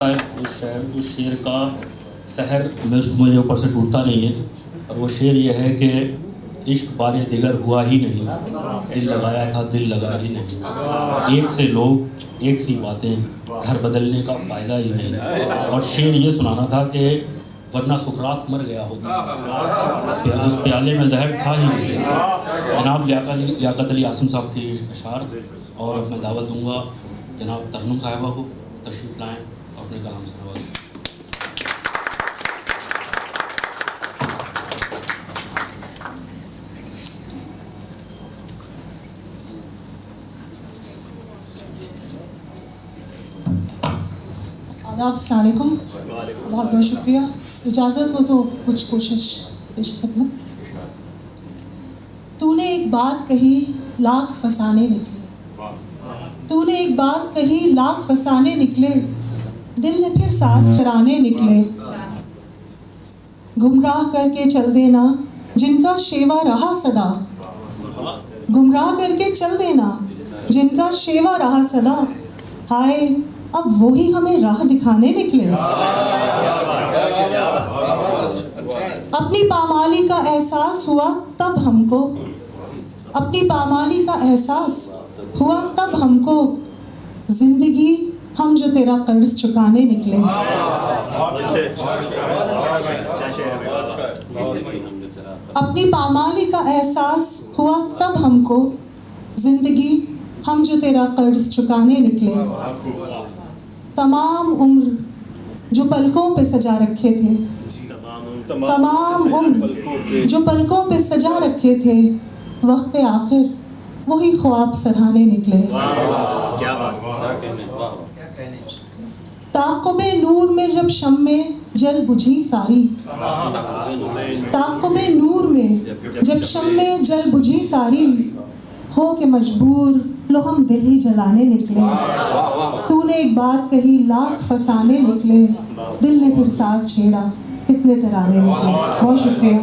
उस शेर का सहर मुझे ऊपर से टूटता नहीं है। और वो शेर ये है कि इश्क बारे दिगर हुआ ही नहीं, दिल लगाया था दिल लगा ही नहीं, एक से लोग एक सी बातें, घर बदलने का फ़ायदा ही नहीं। और शेर ये सुनाना था कि वरना सुकरात मर गया होता, उस प्याले में जहर था ही नहीं। जनाब लियाकत अली आसिम साहब के अशार, और मैं दावत दूँगा जनाब तरन्नुम साहिबा को तशरीफ़ लाएँ अपने कलाम से नवाज़ें। आदाब, अस्सलाम वालेकुम। बहुत बहुत शुक्रिया। इजाज़त हो तो कुछ कोशिश पेश खिदमत। तूने एक बात कही लाख फसाने निकले, तूने एक बात कही लाख फसाने निकले, दिल ने फिर सांस चराने निकले। गुमराह करके चल देना जिनका शेवा रहा सदा, गुमराह करके चल देना जिनका शेवा रहा सदा। हाय अब वही हमें राह दिखाने निकले। अपनी पामाली का एहसास हुआ तब हमको, अपनी पामाली का एहसास हुआ तब हमको, जिंदगी हम जो तेरा कर्ज चुकाने निकले। अपनी पामाली का एहसास हुआ तब हमको, जिंदगी हम जो तेरा कर्ज चुकाने निकले। तमाम उम्र जो पलकों पे सजा रखे थे, तमाम उम्र जो पलकों पे सजा रखे थे, वक्त आखिर वही ख्वाब सराहने निकले। ताक़ुबे नूर में जब शम्मे जल बुझी सारी, ताक़ुबे नूर में जब शम्मे जल बुझी सारी, हो के मजबूर लो हम दिल ही जलाने निकले। तूने एक बात कही लाख फसाने निकले, दिल ने फिर सांस छेड़ा कितने तराने निकले। बहुत शुक्रिया।